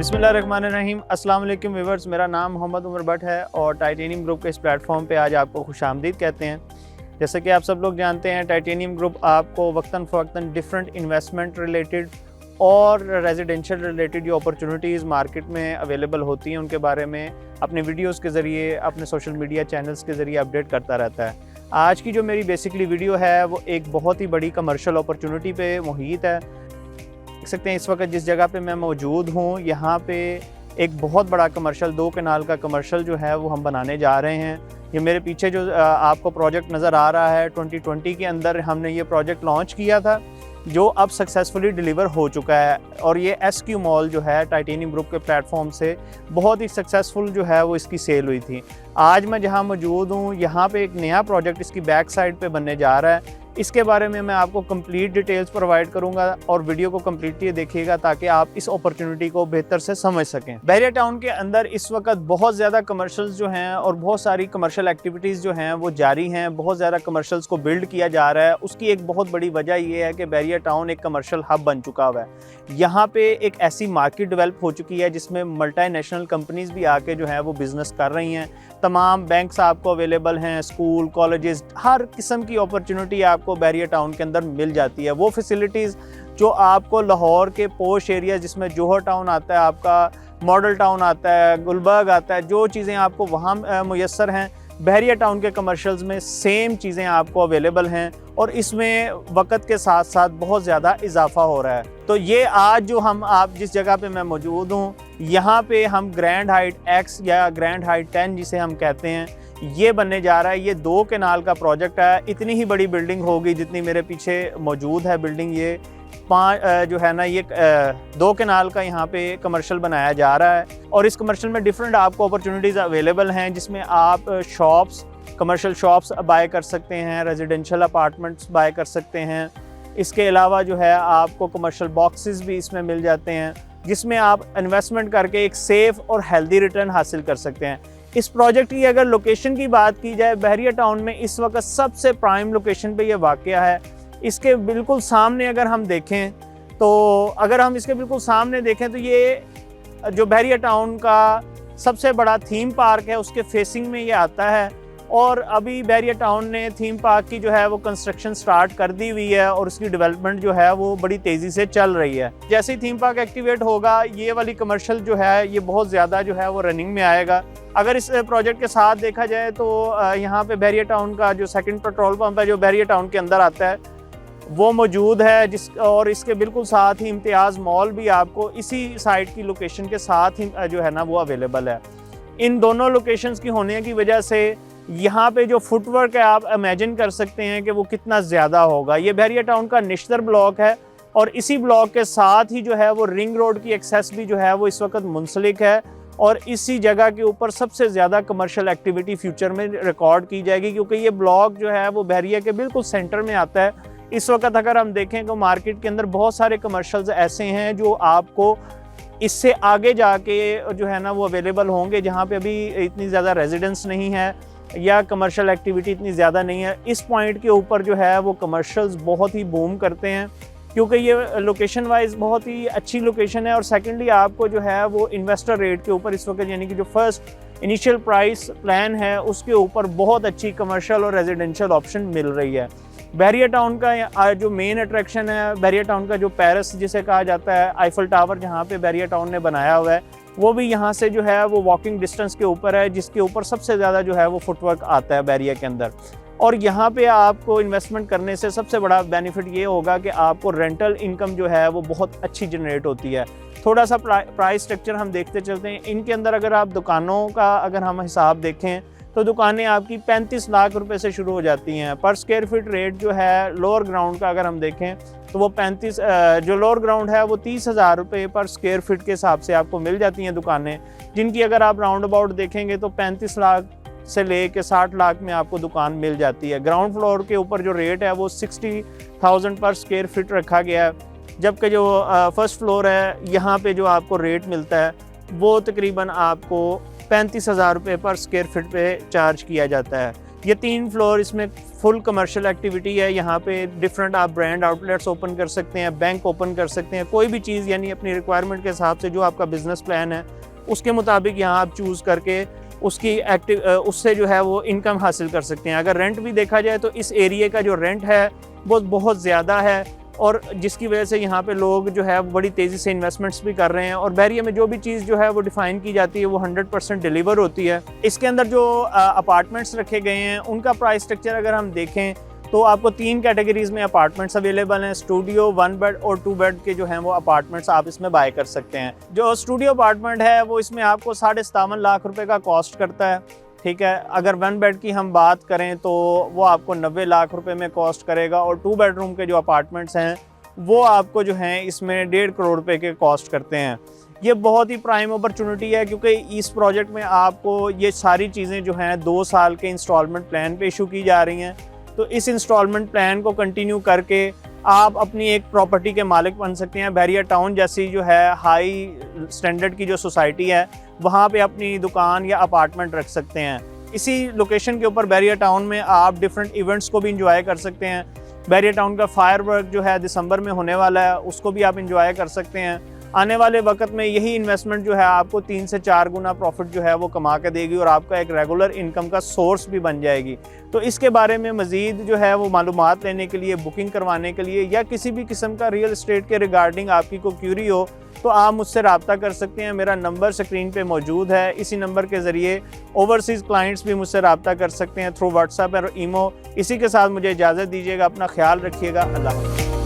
बिस्मिल्लाहिर्रहमानिर्रहीम। अस्सलाम वालेकुम व्यूअर्स, मेरा नाम मोहम्मद उमर भट्ट है और टाइटेनियम ग्रुप के इस प्लेटफॉर्म पे आज आपको खुशामदीद कहते हैं। जैसे कि आप सब लोग जानते हैं, टाइटेनियम ग्रुप आपको वक्तन फ़वक्तन डिफरेंट इन्वेस्टमेंट रिलेटेड और रेजिडेंशियल रिलेटेड जो अपॉर्चुनिटीज़ मार्केट में अवेलेबल होती हैं उनके बारे में अपने वीडियोज़ के ज़रिए, अपने सोशल मीडिया चैनल्स के ज़रिए अपडेट करता रहता है। आज की जो मेरी बेसिकली वीडियो है वो एक बहुत ही बड़ी कमर्शियल अपॉर्चुनिटी पे मुहित है। देख सकते हैं इस वक्त जिस जगह पे मैं मौजूद हूँ, यहाँ पे एक बहुत बड़ा कमर्शियल 2 कनाल का कमर्शियल जो है वो हम बनाने जा रहे हैं। ये मेरे पीछे जो आपको प्रोजेक्ट नज़र आ रहा है, 2020 के अंदर हमने ये प्रोजेक्ट लॉन्च किया था, जो अब सक्सेसफुली डिलीवर हो चुका है। और ये SQ मॉल जो है टाइटेनियम ग्रुप के प्लेटफॉर्म से बहुत ही सक्सेसफुल जो है वो इसकी सेल हुई थी। आज मैं जहाँ मौजूद हूँ, यहाँ पे एक नया प्रोजेक्ट इसकी बैक साइड पे बनने जा रहा है। इसके बारे में मैं आपको कंप्लीट डिटेल्स प्रोवाइड करूंगा और वीडियो को कंप्लीटली देखिएगा ताकि आप इस अपॉर्चुनिटी को बेहतर से समझ सकें। बहरिया टाउन के अंदर इस वक्त बहुत ज़्यादा कमर्शियल्स जो हैं और बहुत सारी कमर्शियल एक्टिविटीज़ जो हैं वो जारी हैं। बहुत ज़्यादा कमर्शियल्स को बिल्ड किया जा रहा है। उसकी एक बहुत बड़ी वजह ये है कि बहरिया टाउन एक कमर्शियल हब बन चुका हुआ है। यहाँ पे एक ऐसी मार्केट डेवलप हो चुकी है जिसमें मल्टीनेशनल कंपनीज़ भी आके जो है वो बिज़नेस कर रही हैं। तमाम बैंक्स आपको अवेलेबल हैं, स्कूल, कॉलेजेस, हर किस्म की अपॉर्चुनिटी आपको बहरिया टाउन के अंदर मिल जाती है। वो फैसिलिटीज़ जो आपको लाहौर के पोश एरिया जिसमें जौहर टाउन आता है, आपका मॉडल टाउन आता है, गुलबर्ग आता है, जो चीज़ें आपको वहाँ मुयस्सर हैं, बहरिया टाउन के कमर्शियल्स में सेम चीज़ें आपको अवेलेबल हैं और इसमें वक्त के साथ साथ बहुत ज़्यादा इजाफा हो रहा है। तो ये आज जो आप जिस जगह पे मैं मौजूद हूँ, यहाँ पे हम ग्रैंड हाइट X या ग्रैंड हाइट 10 जिसे हम कहते हैं, ये बनने जा रहा है। ये 2 कनाल का प्रोजेक्ट है। इतनी ही बड़ी बिल्डिंग होगी जितनी मेरे पीछे मौजूद है बिल्डिंग। ये 5 जो है ना, ये 2 कनाल का यहाँ पे कमर्शियल बनाया जा रहा है और इस कमर्शियल में डिफरेंट आपको अपॉर्चुनिटीज़ अवेलेबल हैं, जिसमें आप शॉप्स, कमर्शियल शॉप्स बाय कर सकते हैं, रेजिडेंशियल अपार्टमेंट्स बाय कर सकते हैं। इसके अलावा जो है आपको कमर्शियल बॉक्सेस भी इसमें मिल जाते हैं, जिसमें आप इन्वेस्टमेंट करके एक सेफ़ और हेल्दी रिटर्न हासिल कर सकते हैं। इस प्रोजेक्ट की अगर लोकेशन की बात की जाए, बहरिया टाउन में इस वक्त सबसे प्राइम लोकेशन पे ये वाक़या है। इसके बिल्कुल सामने अगर हम देखें तो ये जो बहरिया टाउन का सबसे बड़ा थीम पार्क है, उसके फेसिंग में ये आता है। और अभी बहरिया टाउन ने थीम पार्क की जो है वो कंस्ट्रक्शन स्टार्ट कर दी हुई है और उसकी डेवलपमेंट जो है वो बड़ी तेज़ी से चल रही है। जैसे ही थीम पार्क एक्टिवेट होगा, ये वाली कमर्शियल जो है ये बहुत ज़्यादा जो है वो रनिंग में आएगा। अगर इस प्रोजेक्ट के साथ देखा जाए तो यहाँ पे बहरिया टाउन का जो सेकंड पेट्रोल पंप है, जो बहरिया टाउन के अंदर आता है, वो मौजूद है। और इसके बिल्कुल साथ ही इम्तियाज़ मॉल भी आपको इसी साइट की लोकेशन के साथ ही जो है ना वो अवेलेबल है। इन दोनों लोकेशंस की होने की वजह से यहाँ पे जो फुटवर्क है, आप इमेजिन कर सकते हैं कि वो कितना ज़्यादा होगा। ये बहरिया टाउन का निश्तर ब्लॉक है और इसी ब्लॉक के साथ ही जो है वो रिंग रोड की एक्सेस भी जो है वो इस वक्त मुंसलिक है और इसी जगह के ऊपर सबसे ज़्यादा कमर्शियल एक्टिविटी फ्यूचर में रिकॉर्ड की जाएगी, क्योंकि ये ब्लॉक जो है वो बहरिया के बिल्कुल सेंटर में आता है। इस वक्त अगर हम देखें तो मार्केट के अंदर बहुत सारे कमर्शियल्स ऐसे हैं जो आपको इससे आगे जाके जो है ना वो अवेलेबल होंगे, जहाँ पे अभी इतनी ज़्यादा रेजिडेंस नहीं है या कमर्शियल एक्टिविटी इतनी ज़्यादा नहीं है। इस पॉइंट के ऊपर जो है वो कमर्शियल्स बहुत ही बूम करते हैं, क्योंकि ये लोकेशन वाइज बहुत ही अच्छी लोकेशन है। और सेकेंडली आपको जो है वो इन्वेस्टर रेट के ऊपर इस वक्त, यानी कि जो फर्स्ट इनिशियल प्राइस प्लान है, उसके ऊपर बहुत अच्छी कमर्शियल और रेजिडेंशियल ऑप्शन मिल रही है। बहरिया टाउन का जो मेन अट्रैक्शन है, बहरिया टाउन का जो पेरिस जिसे कहा जाता है, आईफल टावर जहाँ पे बहरिया टाउन ने बनाया हुआ है, वो भी यहाँ से जो है वो वॉकिंग डिस्टेंस के ऊपर है, जिसके ऊपर सबसे ज़्यादा जो है वो फुटवर्क आता है बहरिया के अंदर। और यहाँ पे आपको इन्वेस्टमेंट करने से सबसे बड़ा बेनिफिट ये होगा कि आपको रेंटल इनकम जो है वो बहुत अच्छी जनरेट होती है। थोड़ा सा प्राइस स्ट्रक्चर हम देखते चलते हैं। इनके अंदर अगर आप दुकानों का अगर हम हिसाब देखें तो दुकानें आपकी 35 लाख रुपए से शुरू हो जाती हैं। पर स्क्वायर फीट रेट जो है लोअर ग्राउंड का अगर हम देखें तो वो 35 जो लोअर ग्राउंड है वो 30,000 रुपये पर स्क्वायर फीट के हिसाब से आपको मिल जाती हैं दुकानें, जिनकी अगर आप राउंड अबाउट देखेंगे तो 35 लाख से ले के 60 लाख में आपको दुकान मिल जाती है। ग्राउंड फ्लोर के ऊपर जो रेट है वो 60,000 पर स्क्वायर फीट रखा गया है, जबकि जो फर्स्ट फ्लोर है यहाँ पे जो आपको रेट मिलता है वो तकरीबन आपको 35,000 रुपये पर स्क्वायर फीट पे चार्ज किया जाता है। ये 3 फ्लोर, इसमें फुल कमर्शियल एक्टिविटी है। यहाँ पे डिफरेंट आप ब्रांड आउटलेट्स ओपन कर सकते हैं, बैंक ओपन कर सकते हैं, कोई भी चीज़ यानी अपनी रिक्वायरमेंट के हिसाब से जो आपका बिजनेस प्लान है उसके मुताबिक यहाँ आप चूज़ करके उससे जो है वो इनकम हासिल कर सकते हैं। अगर रेंट भी देखा जाए तो इस एरिया का जो रेंट है वो बहुत ज़्यादा है, और जिसकी वजह से यहाँ पे लोग जो है बड़ी तेज़ी से इन्वेस्टमेंट्स भी कर रहे हैं, और बहरिया में जो भी चीज़ जो है वो डिफ़ाइन की जाती है वो 100% डिलीवर होती है। इसके अंदर जो अपार्टमेंट्स रखे गए हैं उनका प्राइस स्ट्रक्चर अगर हम देखें तो आपको 3 कैटेगरीज़ में अपार्टमेंट्स अवेलेबल हैं। स्टूडियो, 1 बेड और 2 बेड के जो हैं वो अपार्टमेंट्स आप इसमें बाय कर सकते हैं। जो स्टूडियो अपार्टमेंट है वो इसमें आपको 57.5 लाख रुपए का कॉस्ट करता है, ठीक है। अगर 1 बेड की हम बात करें तो वो आपको 90 लाख रुपए में कॉस्ट करेगा, और 2 बेडरूम के जो अपार्टमेंट्स हैं वो आपको जो हैं इसमें 1.5 करोड़ रुपए के कॉस्ट करते हैं। ये बहुत ही प्राइम अपॉर्चुनिटी है, क्योंकि इस प्रोजेक्ट में आपको ये सारी चीज़ें जो हैं 2 साल के इंस्टॉलमेंट प्लान पे इशू की जा रही हैं। तो इस इंस्टॉलमेंट प्लान को कंटिन्यू करके आप अपनी एक प्रॉपर्टी के मालिक बन सकते हैं। बहरिया टाउन जैसी जो है हाई स्टैंडर्ड की जो सोसाइटी है वहाँ पे अपनी दुकान या अपार्टमेंट रख सकते हैं। इसी लोकेशन के ऊपर बहरिया टाउन में आप डिफरेंट इवेंट्स को भी इंजॉय कर सकते हैं। बहरिया टाउन का फायरवर्क जो है दिसंबर में होने वाला है, उसको भी आप इंजॉय कर सकते हैं। आने वाले वक्त में यही इन्वेस्टमेंट जो है आपको 3 से 4 गुना प्रॉफिट जो है वो कमा के देगी, और आपका एक रेगुलर इनकम का सोर्स भी बन जाएगी। तो इसके बारे में मज़ीद जो है वो मालूमात लेने के लिए, बुकिंग करवाने के लिए, या किसी भी किस्म का रियल एस्टेट के रिगार्डिंग आपकी कोई क्यूरी हो तो आप मुझसे रब्ता कर सकते हैं। मेरा नंबर स्क्रीन पे मौजूद है। इसी नंबर के ज़रिए ओवरसीज़ क्लाइंट्स भी मुझसे रब्ता कर सकते हैं थ्रू व्हाट्सएप और ईमो। इसी के साथ मुझे इजाज़त दीजिएगा। अपना ख्याल रखिएगा। अल्लाह हाफ़िज़।